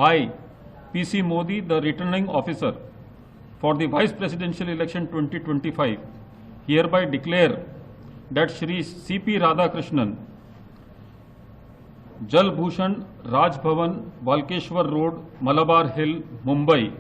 I, PC Modi, the returning officer for the Vice Presidential Election 2025, hereby declare that Shri C.P. Radhakrishnan, Jal Bhushan Raj Bhavan, Balkeshwar Road, Malabar Hill, Mumbai,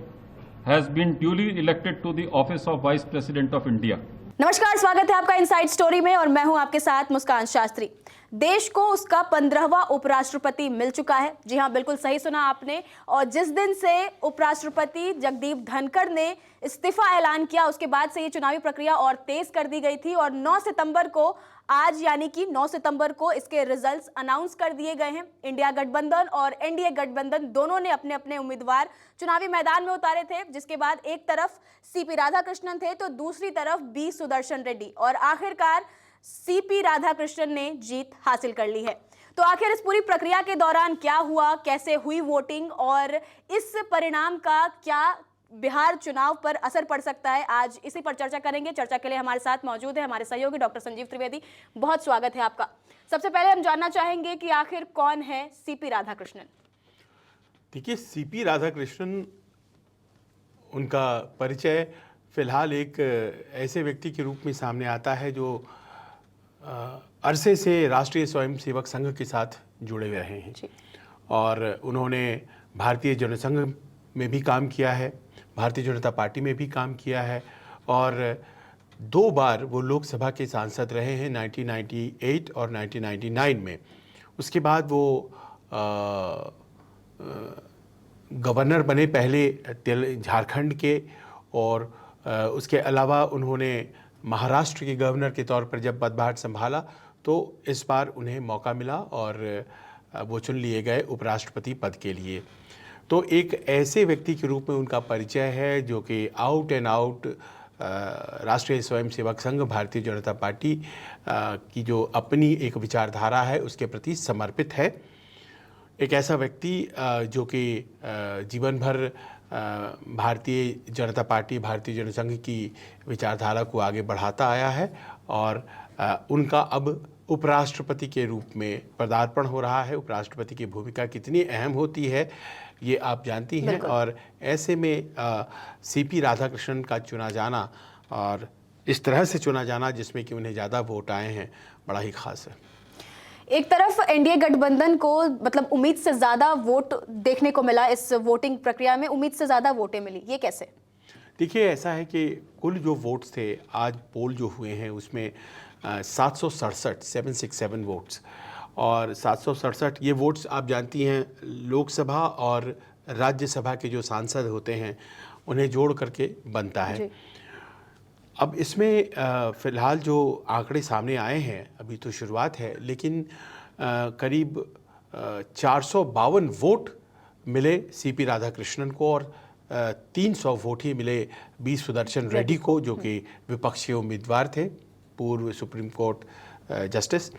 has been duly elected to the office of Vice President of India. नमस्कार, स्वागत है आपका inside story में और मैं हूं आपके साथ मुस्कान शास्त्री। देश को उसका 15वां उपराष्ट्रपति मिल चुका है। जी हां, बिल्कुल सही सुना आपने। और जिस दिन से उपराष्ट्रपति जगदीप धनखड़ ने इस्तीफा ऐलान किया, उसके बाद से ये चुनावी प्रक्रिया और तेज कर दी गई थी और 9 सितंबर को, आज यानी कि 9 सितंबर को इसके रिजल्ट्स अनाउंस कर दिए गए हैं। इंडिया गठबंधन और एनडीए गठबंधन दोनों ने अपने अपने उम्मीदवार चुनावी मैदान में उतारे थे, जिसके बाद एक तरफ सीपी राधाकृष्णन थे तो दूसरी तरफ बी सुदर्शन रेड्डी, और आखिरकार सीपी राधाकृष्णन ने जीत हासिल कर ली है। तो आखिर इस पूरी प्रक्रिया के दौरान क्या हुआ, कैसे हुई वोटिंग और इस परिणाम का क्या बिहार चुनाव पर असर पड़ सकता है, आज इसी पर चर्चा करेंगे। चर्चा के लिए हमारे साथ मौजूद है हमारे सहयोगी डॉक्टर संजीव त्रिवेदी। बहुत स्वागत है आपका। सबसे पहले हम जानना चाहेंगे कि आखिर कौन है सीपी राधाकृष्णन। देखिए, सीपी राधाकृष्णन, उनका परिचय फिलहाल एक ऐसे व्यक्ति के रूप में सामने आता है जो अरसे से राष्ट्रीय स्वयंसेवक संघ के साथ जुड़े हुए रहे हैं और उन्होंने भारतीय जनसंघ में भी काम किया है, भारतीय जनता पार्टी में भी काम किया है और 2 बार वो लोकसभा के सांसद रहे हैं, 1998 और 1999 में। उसके बाद वो गवर्नर बने पहले झारखंड के, और उसके अलावा उन्होंने महाराष्ट्र के गवर्नर के तौर पर जब पदभार संभाला तो इस बार उन्हें मौका मिला और वो चुन लिए गए उपराष्ट्रपति पद के लिए। तो एक ऐसे व्यक्ति के रूप में उनका परिचय है जो कि आउट एंड आउट राष्ट्रीय स्वयंसेवक संघ भारतीय जनता पार्टी की जो अपनी एक विचारधारा है उसके प्रति समर्पित है। एक ऐसा व्यक्ति जो कि जीवन भर भारतीय जनता पार्टी, भारतीय जनसंघ की विचारधारा को आगे बढ़ाता आया है और उनका अब उपराष्ट्रपति के रूप में पदार्पण हो रहा है। उपराष्ट्रपति की भूमिका कितनी अहम होती है ये आप जानती हैं और ऐसे में सीपी राधाकृष्णन का चुना जाना और इस तरह से चुना जाना जिसमें कि उन्हें ज़्यादा वोट आए हैं, बड़ा ही खास है। एक तरफ एनडीए गठबंधन को मतलब उम्मीद से ज्यादा वोट देखने को मिला, इस वोटिंग प्रक्रिया में उम्मीद से ज्यादा वोटें मिली, ये कैसे? देखिए, ऐसा है कि कुल जो वोट्स थे, आज पोल जो हुए हैं उसमें 767 वोट्स, और 767 ये वोट्स आप जानती हैं लोकसभा और राज्यसभा के जो सांसद होते हैं उन्हें जोड़ करके बनता है। अब इसमें फ़िलहाल जो आंकड़े सामने आए हैं, अभी तो शुरुआत है, लेकिन करीब 452 वोट मिले सीपी राधाकृष्णन को और 300 वोट ही मिले बी सुदर्शन रेड्डी को, जो कि विपक्षी उम्मीदवार थे, पूर्व सुप्रीम कोर्ट जस्टिस।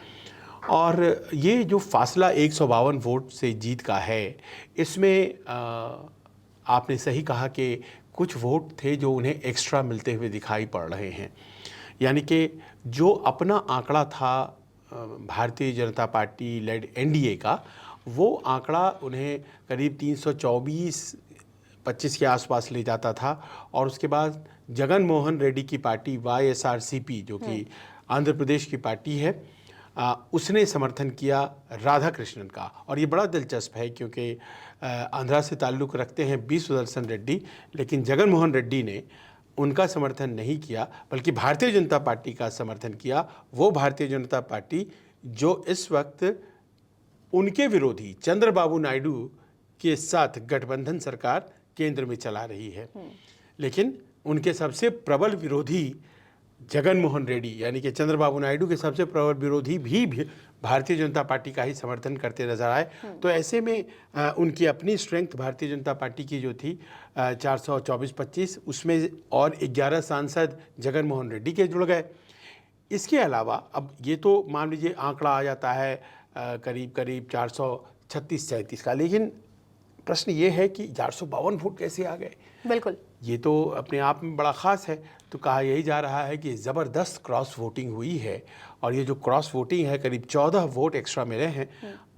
और ये जो फासला 152 वोट से जीत का है, इसमें आपने सही कहा कि कुछ वोट थे जो उन्हें एक्स्ट्रा मिलते हुए दिखाई पड़ रहे हैं। यानी कि जो अपना आंकड़ा था Bharatiya Janata party lead NDA का, वो आंकड़ा उन्हें करीब 324-25 के आसपास ले जाता था और उसके बाद जगन मोहन रेड्डी की पार्टी वाईएसआरसीपी, जो कि आंध्र प्रदेश की पार्टी है, उसने समर्थन किया राधाकृष्णन का। और ये बड़ा दिलचस्प है क्योंकि आंध्रा से ताल्लुक़ रखते हैं बी सुदर्शन रेड्डी, लेकिन जगन मोहन रेड्डी ने उनका समर्थन नहीं किया बल्कि भारतीय जनता पार्टी का समर्थन किया। वो भारतीय जनता पार्टी जो इस वक्त उनके विरोधी चंद्रबाबू नायडू के साथ गठबंधन सरकार केंद्र में चला रही है, लेकिन उनके सबसे प्रबल विरोधी जगन मोहन रेड्डी यानी कि चंद्रबाबू नायडू के सबसे प्रबल विरोधी भी भारतीय जनता पार्टी का ही समर्थन करते नजर आए। तो ऐसे में उनकी अपनी स्ट्रेंथ भारतीय जनता पार्टी की जो थी 424-25, उसमें और 11 सांसद जगन मोहन रेड्डी के जुड़ गए। इसके अलावा अब ये तो मान लीजिए आंकड़ा आ जाता है करीब 436-37 का, लेकिन प्रश्न ये है कि 452 वोट कैसे आ गए। बिल्कुल, ये तो अपने आप में बड़ा ख़ास है। तो कहा यही जा रहा है कि ज़बरदस्त क्रॉस वोटिंग हुई है और ये जो क्रॉस वोटिंग है करीब 14 वोट एक्स्ट्रा मिले हैं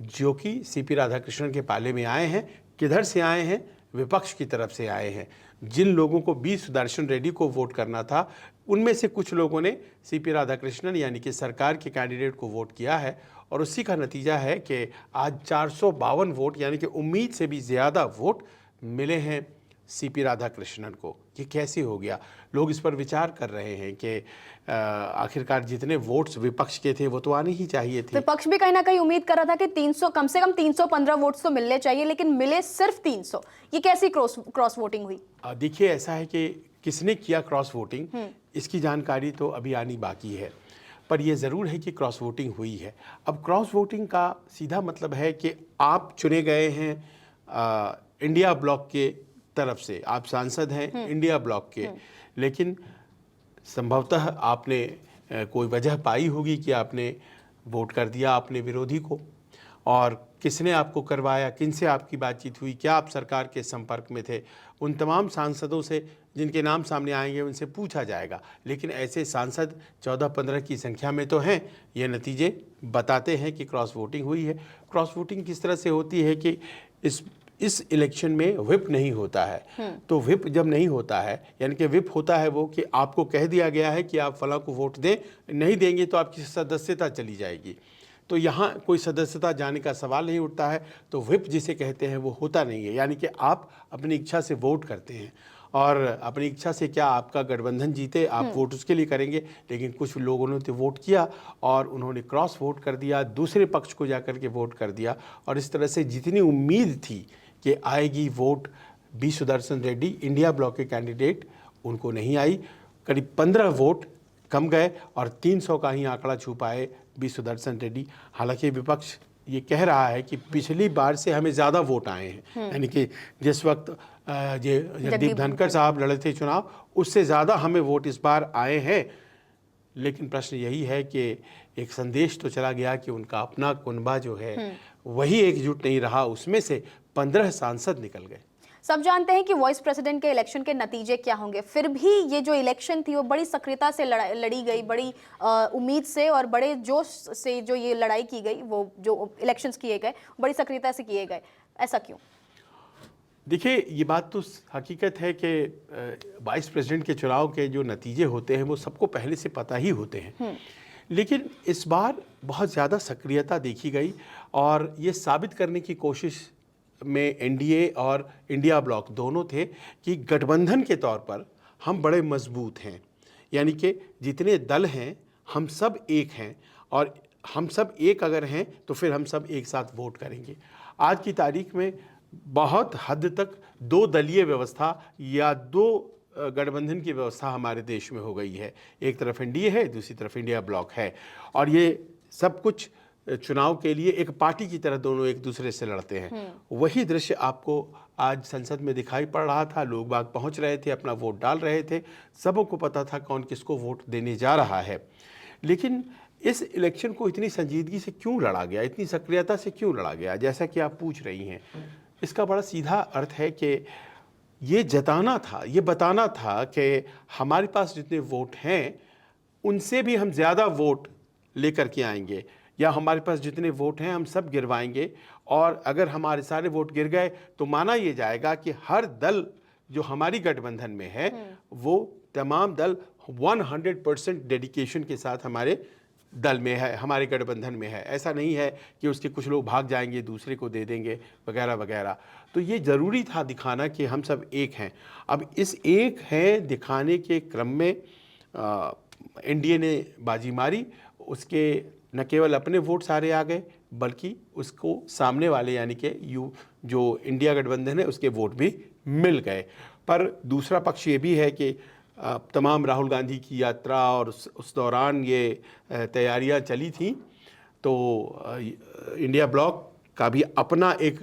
जो कि सीपी राधाकृष्णन के पाले में आए हैं। किधर से आए हैं? विपक्ष की तरफ से आए हैं। जिन लोगों को बी सुदर्शन रेड्डी को वोट करना था उनमें से कुछ लोगों ने सीपी राधाकृष्णन यानी कि सरकार के कैंडिडेट को वोट किया है और उसी का नतीजा है कि आज 452 वोट यानी कि उम्मीद से भी ज़्यादा वोट मिले हैं सीपी राधाकृष्णन को। ये कैसे हो गया? लोग इस पर विचार कर रहे हैं कि आखिरकार जितने वोट्स विपक्ष के थे वो तो आने ही चाहिए थे। विपक्ष भी कहीं ना कहीं उम्मीद कर रहा था कि 300 कम से कम 315 वोट्स तो मिलने चाहिए, लेकिन मिले सिर्फ 300। ये कैसी क्रॉस वोटिंग हुई? देखिए, ऐसा है कि किसने किया क्रॉस वोटिंग इसकी जानकारी तो अभी आनी बाकी है, पर यह ज़रूर है कि क्रॉस वोटिंग हुई है। अब क्रॉस वोटिंग का सीधा मतलब है कि आप चुने गए हैं इंडिया ब्लॉक के तरफ से, आप सांसद हैं इंडिया ब्लॉक के, लेकिन संभवतः आपने कोई वजह पाई होगी कि आपने वोट कर दिया अपने विरोधी को। और किसने आपको करवाया, किनसे आपकी बातचीत हुई, क्या आप सरकार के संपर्क में थे, उन तमाम सांसदों से जिनके नाम सामने आएंगे उनसे पूछा जाएगा। लेकिन ऐसे सांसद 14-15 की संख्या में तो हैं। ये नतीजे बताते हैं कि क्रॉस वोटिंग हुई है। क्रॉस वोटिंग किस तरह से होती है कि इस इलेक्शन में व्हिप नहीं होता है। तो व्हिप जब नहीं होता है यानी कि व्हिप होता है वो कि आपको कह दिया गया है कि आप फलां को वोट दें, नहीं देंगे तो आपकी सदस्यता चली जाएगी। तो यहाँ कोई सदस्यता जाने का सवाल नहीं उठता है। तो व्हिप जिसे कहते हैं वो होता नहीं है, यानी कि आप अपनी इच्छा से वोट करते हैं और अपनी इच्छा से क्या आपका गठबंधन जीते आप वोट उसके लिए करेंगे। लेकिन कुछ लोगों ने तो वोट किया और उन्होंने क्रॉस वोट कर दिया, दूसरे पक्ष को जाकर के वोट कर दिया और इस तरह से जितनी उम्मीद थी कि आएगी vote B Sudarshan Reddy India bloc के कैंडिडेट, उनको नहीं आई। करीब 15 वोट कम गए और 300 का ही आंकड़ा छू पाए बी सुदर्शन रेड्डी। हालांकि विपक्ष ये कह रहा है कि पिछली बार से हमें ज़्यादा वोट आए हैं, यानी कि जिस वक्त जगदीप धनखड़ साहब लड़े थे चुनाव उससे ज़्यादा हमें वोट इस बार आए हैं। लेकिन प्रश्न यही है कि एक संदेश तो चला गया कि उनका अपना कुनबा जो है वही एकजुट नहीं रहा, उसमें से 15 सांसद निकल गए। सब जानते हैं कि वाइस प्रेसिडेंट के इलेक्शन के नतीजे क्या होंगे, फिर भी ये जो इलेक्शन थी वो बड़ी सक्रियता से लड़ी गई, बड़ी उम्मीद से और बड़े जोश से जो ये लड़ाई की गई, वो जो इलेक्शंस किए गए बड़ी सक्रियता से किए गए। ऐसा क्यों? देखिए, ये बात तो हकीकत है कि वाइस प्रेसिडेंट के चुनाव के जो नतीजे होते हैं वो सबको पहले से पता ही होते हैं। लेकिन इस बार बहुत ज़्यादा सक्रियता देखी गई और ये साबित करने की कोशिश में एनडीए और इंडिया ब्लॉक दोनों थे कि गठबंधन के तौर पर हम बड़े मजबूत हैं, यानी कि जितने दल हैं हम सब एक हैं और हम सब एक अगर हैं तो फिर हम सब एक साथ वोट करेंगे। आज की तारीख में बहुत हद तक दो दलीय व्यवस्था या दो गठबंधन की व्यवस्था हमारे देश में हो गई है। एक तरफ एनडीए है, दूसरी तरफ इंडिया ब्लॉक है और ये सब कुछ चुनाव के लिए एक पार्टी की तरह दोनों एक दूसरे से लड़ते हैं। वही दृश्य आपको आज संसद में दिखाई पड़ रहा था। लोग बाग पहुंच रहे थे, अपना वोट डाल रहे थे, सबों को पता था कौन किसको वोट देने जा रहा है। लेकिन इस इलेक्शन को इतनी संजीदगी से क्यों लड़ा गया, इतनी सक्रियता से क्यों लड़ा गया, जैसा कि आप पूछ रही हैं, इसका बड़ा सीधा अर्थ है कि ये जताना था, ये बताना था कि हमारे पास जितने वोट हैं उनसे भी हम ज़्यादा वोट लेकर के आएंगे, या हमारे पास जितने वोट हैं हम सब गिरवाएंगे और अगर हमारे सारे वोट गिर गए तो माना ये जाएगा कि हर दल जो हमारी गठबंधन में है वो तमाम दल 100% डेडिकेशन के साथ हमारे दल में है, हमारे गठबंधन में है। ऐसा नहीं है कि उसके कुछ लोग भाग जाएंगे, दूसरे को दे देंगे वगैरह वगैरह। तो ये ज़रूरी था दिखाना कि हम सब एक हैं। अब इस एक हैं दिखाने के क्रम में एनडीए ने बाजी मारी। उसके न केवल अपने वोट सारे आ गए बल्कि उसको सामने वाले यानी कि जो इंडिया गठबंधन है उसके वोट भी मिल गए। पर दूसरा पक्ष ये भी है कि तमाम राहुल गांधी की यात्रा और उस दौरान ये तैयारियां चली थी, तो इंडिया ब्लॉक का भी अपना एक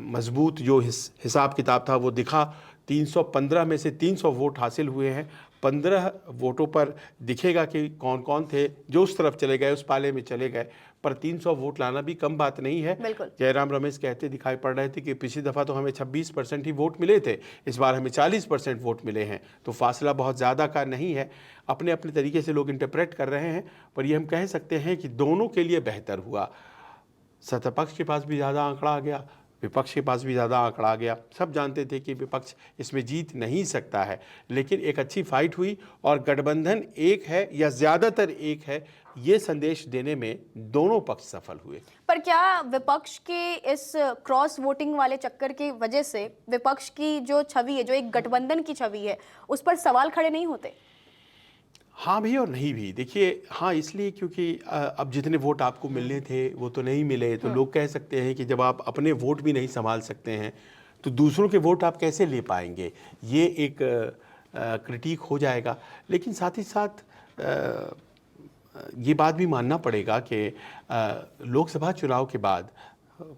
मजबूत जो हिसाब किताब था वो दिखा। 315 में से 300 वोट हासिल हुए हैं, 15 वोटों पर दिखेगा कि कौन कौन थे जो उस तरफ चले गए, उस पाले में चले गए। पर 300 वोट लाना भी कम बात नहीं है। बिल्कुल। जयराम रमेश कहते दिखाई पड़ रहे थे कि पिछली दफ़ा तो हमें 26% ही वोट मिले थे, इस बार हमें 40% वोट मिले हैं, तो फासला बहुत ज़्यादा का नहीं है। अपने अपने तरीके से लोग इंटरप्रेट कर रहे हैं, पर ये हम कह सकते हैं कि दोनों के लिए बेहतर हुआ। सत्तापक्ष के पास भी ज़्यादा आंकड़ा आ गया, विपक्ष के पास भी ज़्यादा आंकड़ा आ गया। सब जानते थे कि विपक्ष इसमें जीत नहीं सकता है, लेकिन एक अच्छी फाइट हुई और गठबंधन एक है या ज़्यादातर एक है, ये संदेश देने में दोनों पक्ष सफल हुए। पर क्या विपक्ष के इस क्रॉस वोटिंग वाले चक्कर की वजह से विपक्ष की जो छवि है, जो एक गठबंधन की छवि है, उस पर सवाल खड़े नहीं होते? हाँ भी और नहीं भी। देखिए, हाँ इसलिए क्योंकि अब जितने वोट आपको मिलने थे वो तो नहीं मिले, तो लोग कह सकते हैं कि जब आप अपने वोट भी नहीं संभाल सकते हैं तो दूसरों के वोट आप कैसे ले पाएंगे, ये एक क्रिटिक हो जाएगा। लेकिन साथ ही साथ ये बात भी मानना पड़ेगा कि लोकसभा चुनाव के बाद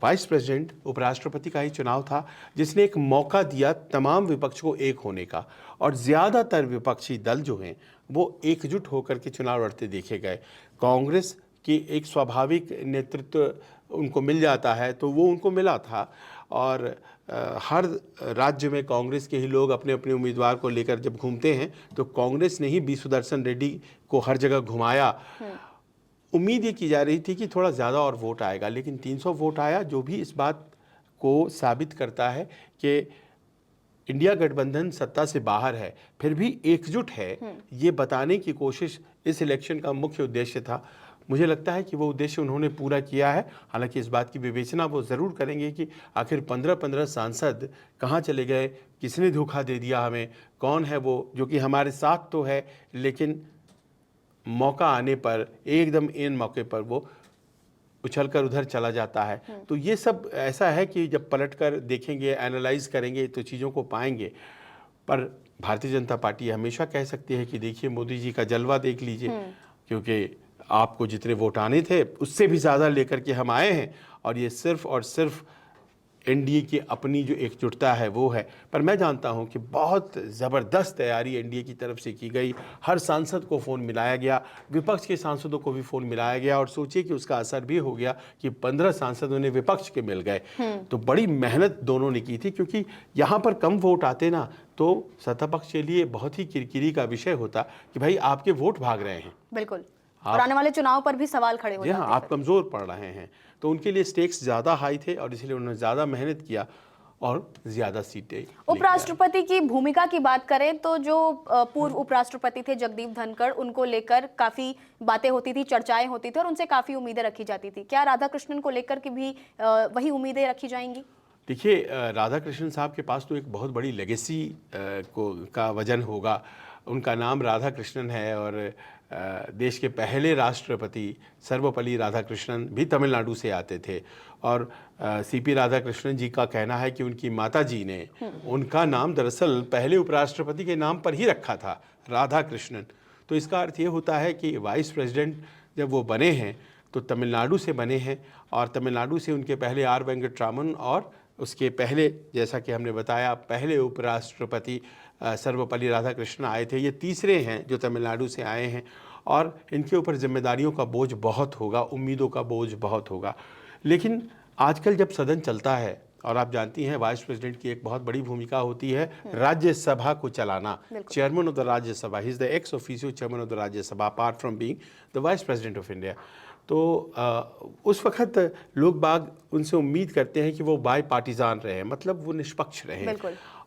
वाइस प्रेसिडेंट, उपराष्ट्रपति का ही चुनाव था जिसने एक मौका दिया तमाम विपक्ष को एक होने का, और ज़्यादातर विपक्षी दल जो हैं वो एकजुट होकर के चुनाव लड़ते देखे गए। कांग्रेस की एक स्वाभाविक नेतृत्व उनको मिल जाता है, तो वो उनको मिला था, और हर राज्य में कांग्रेस के ही लोग अपने अपने उम्मीदवार को लेकर जब घूमते हैं तो कांग्रेस ने ही बी सुदर्शन रेड्डी को हर जगह घुमाया। उम्मीद ये की जा रही थी कि थोड़ा ज़्यादा और वोट आएगा, लेकिन 300 वोट आया, जो भी इस बात को साबित करता है कि इंडिया गठबंधन सत्ता से बाहर है फिर भी एकजुट है, ये बताने की कोशिश इस इलेक्शन का मुख्य उद्देश्य था। मुझे लगता है कि वो उद्देश्य उन्होंने पूरा किया है। हालांकि इस बात की विवेचना वो ज़रूर करेंगे कि आखिर 15-15 सांसद कहाँ चले गए, किसने धोखा दे दिया हमें, कौन है वो जो कि हमारे साथ तो है लेकिन मौका आने पर एकदम इन मौके पर वो उछलकर उधर चला जाता है। तो ये सब ऐसा है कि जब पलटकर देखेंगे, एनालाइज करेंगे तो चीज़ों को पाएंगे। पर भारतीय जनता पार्टी हमेशा कह सकती है कि देखिए मोदी जी का जलवा देख लीजिए, क्योंकि आपको जितने वोट आने थे उससे भी ज़्यादा लेकर के हम आए हैं, और ये सिर्फ और सिर्फ एनडीए की अपनी जो एकजुटता है वो है। पर मैं जानता हूं कि बहुत ज़बरदस्त तैयारी एनडीए की तरफ से की गई, हर सांसद को फ़ोन मिलाया गया, विपक्ष के सांसदों को भी फ़ोन मिलाया गया, और सोचिए कि उसका असर भी हो गया कि 15 सांसद उन्हें विपक्ष के मिल गए। तो बड़ी मेहनत दोनों ने की थी, क्योंकि यहाँ पर कम वोट आते ना तो सत्ता पक्ष के लिए बहुत ही किरकिरी का विषय होता कि भाई आपके वोट भाग रहे हैं। बिल्कुल, और आने वाले चुनाव पर भी सवाल खड़े हो जाते हैं। हाँ, आप कमज़ोर पड़ रहे हैं, तो उनके लिए स्टेक्स ज़्यादा हाई थे और इसलिए उन्होंने ज़्यादा मेहनत किया और ज़्यादा सीटें। उपराष्ट्रपति की भूमिका की बात करें तो जो पूर्व उपराष्ट्रपति थे जगदीप धनखड़, उनको लेकर काफ़ी बातें होती थी, चर्चाएं होती थी और उनसे काफ़ी उम्मीदें रखी जाती थी। क्या राधाकृष्णन को लेकर के भी वही उम्मीदें रखी जाएंगी? देखिए, राधाकृष्णन साहब के पास तो एक बहुत बड़ी लेगेसी का वजन होगा। उनका नाम राधाकृष्णन है, और देश के पहले राष्ट्रपति सर्वपल्ली राधाकृष्णन भी तमिलनाडु से आते थे, और सीपी राधाकृष्णन जी का कहना है कि उनकी माताजी ने उनका नाम दरअसल पहले उपराष्ट्रपति के नाम पर ही रखा था, राधाकृष्णन। तो इसका अर्थ ये होता है कि वाइस प्रेसिडेंट जब वो बने हैं तो तमिलनाडु से बने हैं, और तमिलनाडु से उनके पहले आर वेंकटरामन, और उसके पहले जैसा कि हमने बताया पहले उपराष्ट्रपति सर्वपल्ली राधाकृष्णन आए थे। ये तीसरे हैं जो तमिलनाडु से आए हैं, और इनके ऊपर जिम्मेदारियों का बोझ बहुत होगा, उम्मीदों का बोझ बहुत होगा। लेकिन आजकल जब सदन चलता है, और आप जानती हैं वाइस प्रेसिडेंट की एक बहुत बड़ी भूमिका होती है राज्यसभा को चलाना, chairman of the Rajya Sabha, he is the ex officio chairman of the Rajya Sabha apart from being the vice president of India. तो उस वक्त लोग बाग उनसे उम्मीद करते हैं कि वो बाई पार्टीजान रहे, मतलब वो निष्पक्ष रहे।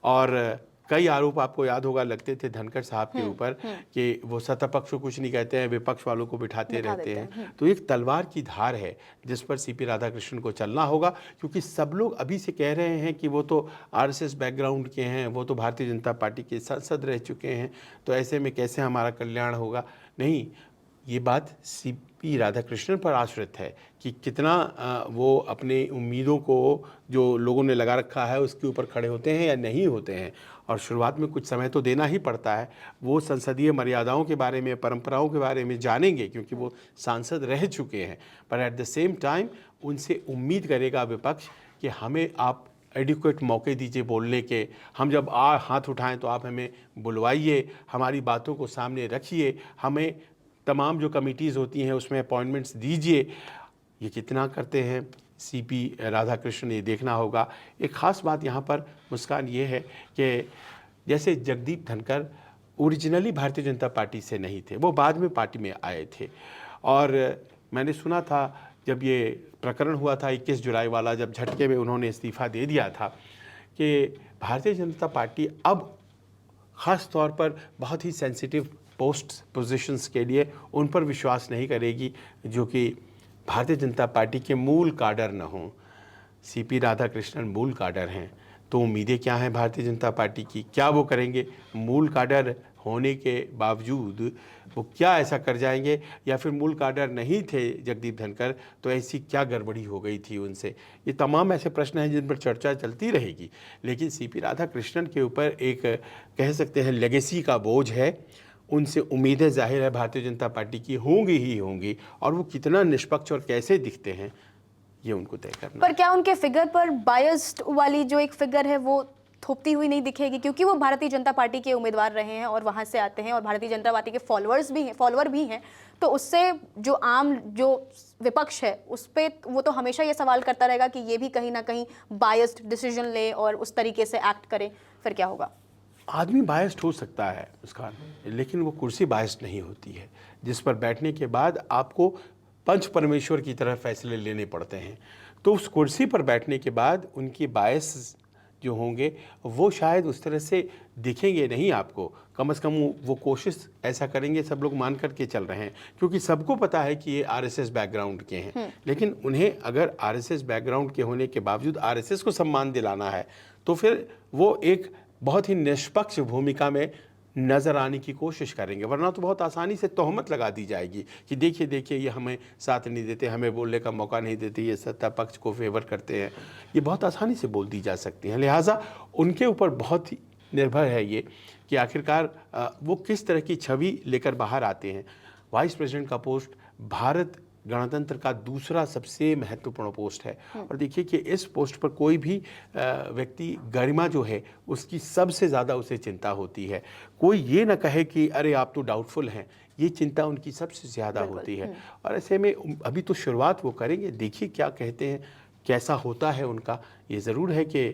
और कई आरोप आपको याद होगा लगते थे धनखड़ साहब के ऊपर कि वो सत्ता पक्ष को कुछ नहीं कहते हैं, विपक्ष वालों को बिठाते रहते हैं। तो एक तलवार की धार है जिस पर सीपी राधाकृष्णन को चलना होगा, क्योंकि सब लोग अभी से कह रहे हैं कि वो तो आरएसएस बैकग्राउंड के हैं, वो तो भारतीय जनता पार्टी के सांसद रह चुके हैं, तो ऐसे में कैसे हमारा कल्याण होगा। नहीं, ये बात सीपी राधाकृष्णन पर आश्रित है कि कितना वो अपने उम्मीदों को जो लोगों ने लगा रखा है उसके ऊपर खड़े होते हैं या नहीं होते हैं। और शुरुआत में कुछ समय तो देना ही पड़ता है। वो संसदीय मर्यादाओं के बारे में, परंपराओं के बारे में जानेंगे क्योंकि वो सांसद रह चुके हैं, पर एट द सेम टाइम उनसे उम्मीद करेगा विपक्ष कि हमें आप एडिक्वेट मौके दीजिए बोलने के। हम जब हाथ उठाएं तो आप हमें बुलवाइए, हमारी बातों को सामने रखिए, हमें तमाम जो कमिटीज़ होती हैं उसमें अपॉइंटमेंट्स दीजिए। ये कितना करते हैं सीपी राधाकृष्णन, ये देखना होगा। एक ख़ास बात यहाँ पर मुस्कान ये है कि जैसे जगदीप धनखड़ ओरिजिनली भारतीय जनता पार्टी से नहीं थे, वो बाद में पार्टी में आए थे। और मैंने सुना था जब ये प्रकरण हुआ था 21 जुलाई वाला, जब झटके में उन्होंने इस्तीफ़ा दे दिया था, कि भारतीय जनता पार्टी अब ख़ास तौर पर बहुत ही सेंसिटिव पोजीशंस के लिए उन पर विश्वास नहीं करेगी जो कि भारतीय जनता पार्टी के मूल काडर न हों। सीपी राधाकृष्णन मूल काडर हैं, तो उम्मीदें क्या हैं भारतीय जनता पार्टी की? क्या वो करेंगे? मूल काडर होने के बावजूद वो क्या ऐसा कर जाएंगे, या फिर मूल काडर नहीं थे जगदीप धनखड़ तो ऐसी क्या गड़बड़ी हो गई थी उनसे? ये तमाम ऐसे प्रश्न हैं जिन पर चर्चा चलती रहेगी। लेकिन सीपी राधाकृष्णन के ऊपर एक कह सकते हैं लेगेसी का बोझ है। उनसे उम्मीदें जाहिर है भारतीय जनता पार्टी की होंगी ही होंगी, और वो कितना निष्पक्ष और कैसे दिखते हैं ये उनको तय करना। पर क्या उनके फिगर पर बायस्ड वाली जो एक फिगर है वो थोपती हुई नहीं दिखेगी? क्योंकि वो भारतीय जनता पार्टी के उम्मीदवार रहे हैं और वहां से आते हैं और भारतीय जनता पार्टी के फॉलोअर भी हैं, तो उससे जो आम जो विपक्ष है उस पर वो तो हमेशा ये सवाल करता रहेगा कि ये भी कहीं ना कहीं बायस्ड डिसीजन ले और उस तरीके से एक्ट करे। फिर क्या होगा? आदमी बायस्ड हो सकता है मुस्कान, लेकिन वो कुर्सी बायस्ड नहीं होती है जिस पर बैठने के बाद आपको पंच परमेश्वर की तरह फैसले लेने पड़ते हैं। तो उस कुर्सी पर बैठने के बाद उनकी बायस जो होंगे वो शायद उस तरह से दिखेंगे नहीं आपको। कम से कम वो कोशिश ऐसा करेंगे, सब लोग मान करके चल रहे हैं, क्योंकि सबको पता है कि ये आरएसएस बैकग्राउंड के हैं। लेकिन उन्हें अगर आरएसएस बैकग्राउंड के होने के बावजूद आरएसएस को सम्मान दिलाना है तो फिर वो एक बहुत ही निष्पक्ष भूमिका में नज़र आने की कोशिश करेंगे, वरना तो बहुत आसानी से तोहमत लगा दी जाएगी कि देखिए देखिए ये हमें साथ नहीं देते, हमें बोलने का मौका नहीं देते, ये सत्ता पक्ष को फेवर करते हैं। ये बहुत आसानी से बोल दी जा सकती हैं। लिहाजा उनके ऊपर बहुत ही निर्भर है ये कि आखिरकार वो किस तरह की छवि लेकर बाहर आते हैं। वाइस प्रेसिडेंट का पोस्ट भारत गणतंत्र का दूसरा सबसे महत्वपूर्ण पोस्ट है, और देखिए कि इस पोस्ट पर कोई भी व्यक्ति गरिमा जो है उसकी सबसे ज़्यादा उसे चिंता होती है। कोई ये ना कहे कि अरे आप तो डाउटफुल हैं, ये चिंता उनकी सबसे ज़्यादा होती है। और ऐसे में अभी तो शुरुआत वो करेंगे, देखिए क्या कहते हैं, कैसा होता है उनका। ये ज़रूर है कि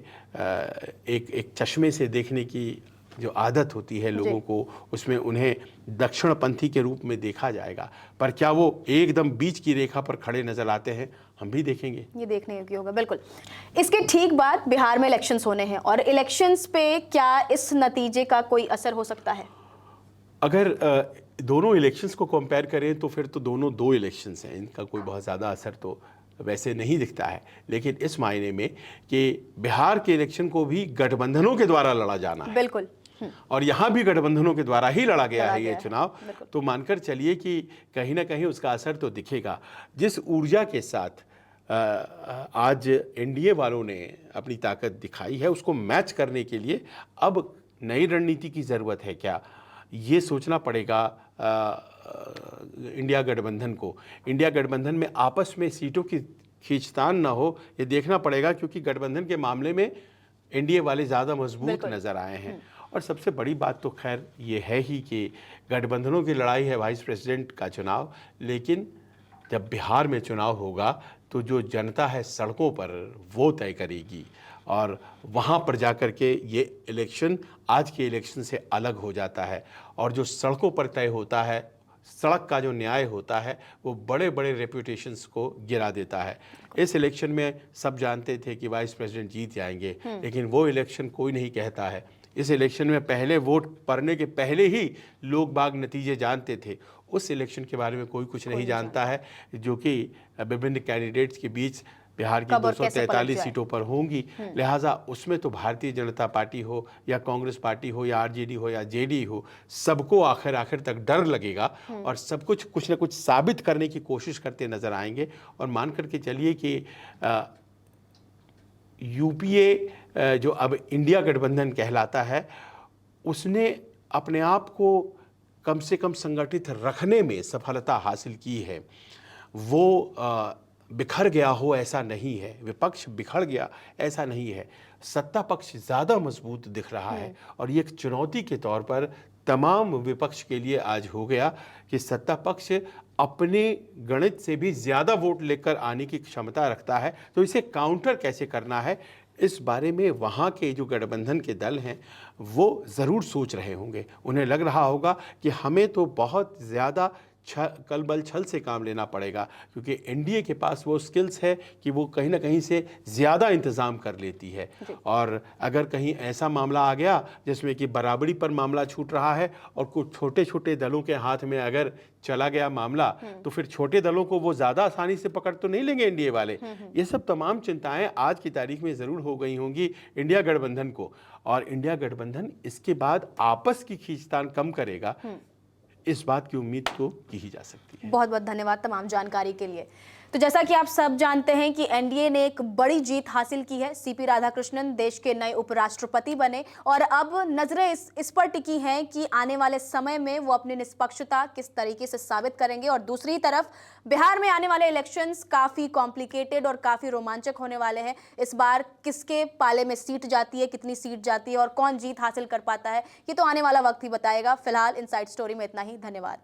एक चश्मे से देखने की जो आदत होती है लोगों को, उसमें उन्हें दक्षिणपंथी के रूप में देखा जाएगा, पर क्या वो एकदम बीच की रेखा पर खड़े नजर आते हैं, हम भी देखेंगे। ये देखने योग्य होगा। बिल्कुल। इसके ठीक बाद बिहार में इलेक्शंस होने हैं, और इलेक्शंस पे क्या इस नतीजे का कोई असर हो सकता है? अगर दोनों इलेक्शंस को कंपेयर करें तो फिर तो दोनों दो इलेक्शंस हैं, इनका कोई बहुत ज़्यादा असर तो वैसे नहीं दिखता है। लेकिन इस मायने में कि बिहार के इलेक्शन को भी गठबंधनों के द्वारा लड़ा जाना है। बिल्कुल। और यहाँ भी गठबंधों के द्वारा ही लड़ा गया है ये चुनाव, तो मानकर चलिए कि कहीं ना कहीं उसका असर तो दिखेगा। जिस ऊर्जा के साथ आज एनडीए वालों ने अपनी ताकत दिखाई है, उसको मैच करने के लिए अब नई रणनीति की ज़रूरत है क्या, ये सोचना पड़ेगा इंडिया गठबंधन को। इंडिया गठबंधन में आपस में सीटों की खींचतान ना हो, ये देखना पड़ेगा, क्योंकि गठबंधन के मामले में एनडीए वाले ज़्यादा मजबूत नज़र आए हैं। और सबसे बड़ी बात तो खैर ये है ही कि गठबंधनों की लड़ाई है वाइस प्रेसिडेंट का चुनाव, लेकिन जब बिहार में चुनाव होगा तो जो जनता है सड़कों पर वो तय करेगी, और वहाँ पर जाकर के ये इलेक्शन आज के इलेक्शन से अलग हो जाता है। और जो सड़कों पर तय होता है, सड़क का जो न्याय होता है, वो बड़े बड़े रेपुटेशंस को गिरा देता है। इस इलेक्शन में सब जानते थे कि वाइस प्रेसिडेंट जीत जाएंगे, लेकिन वो इलेक्शन कोई नहीं कहता है। इस इलेक्शन में पहले वोट पड़ने के पहले ही लोग बाग नतीजे जानते थे। उस इलेक्शन के बारे में कोई कुछ नहीं जानता है, जो कि विभिन्न कैंडिडेट्स के बीच बिहार की 243 सीटों पर होंगी। लिहाजा उसमें तो भारतीय जनता पार्टी हो या कांग्रेस पार्टी हो या आरजेडी हो या जेडी हो, सबको आखिर तक डर लगेगा, और सब कुछ न कुछ साबित करने की कोशिश करते नजर आएंगे। और मान करके चलिए कि यूपीए जो अब इंडिया गठबंधन कहलाता है, उसने अपने आप को कम से कम संगठित रखने में सफलता हासिल की है। वो बिखर गया हो, ऐसा नहीं है। विपक्ष बिखर गया ऐसा नहीं है। सत्ता पक्ष ज़्यादा मजबूत दिख रहा है और ये एक चुनौती के तौर पर तमाम विपक्ष के लिए आज हो गया कि सत्ता पक्ष अपने गणित से भी ज़्यादा वोट लेकर आने की क्षमता रखता है। तो इसे काउंटर कैसे करना है, इस बारे में वहाँ के जो गठबंधन के दल हैं वो ज़रूर सोच रहे होंगे। उन्हें लग रहा होगा कि हमें तो बहुत ज़्यादा कल बल छल से काम लेना पड़ेगा, क्योंकि एनडीए के पास वो स्किल्स है कि वो कहीं ना कहीं से ज़्यादा इंतज़ाम कर लेती है। और अगर कहीं ऐसा मामला आ गया जिसमें कि बराबरी पर मामला छूट रहा है और कुछ छोटे छोटे दलों के हाथ में अगर चला गया मामला, तो फिर छोटे दलों को वो ज़्यादा आसानी से पकड़ तो नहीं लेंगे एनडीए वाले। ये सब तमाम चिंताएं आज की तारीख में ज़रूर हो गई होंगी इंडिया गठबंधन को, और इंडिया गठबंधन इसके बाद आपस की खींचतान कम करेगा, इस बात की उम्मीद तो की ही जा सकती है। बहुत बहुत धन्यवाद तमाम जानकारी के लिए। तो जैसा कि आप सब जानते हैं कि एनडीए ने एक बड़ी जीत हासिल की है। सीपी राधाकृष्णन देश के नए उपराष्ट्रपति बने और अब नजरें इस पर टिकी हैं कि आने वाले समय में वो अपनी निष्पक्षता किस तरीके से साबित करेंगे। और दूसरी तरफ बिहार में आने वाले इलेक्शंस काफी कॉम्प्लिकेटेड और काफी रोमांचक होने वाले हैं। इस बार किसके पाले में सीट जाती है, कितनी सीट जाती है और कौन जीत हासिल कर पाता है, ये तो आने वाला वक्त ही बताएगा। फिलहाल इनसाइड स्टोरी में इतना ही। धन्यवाद।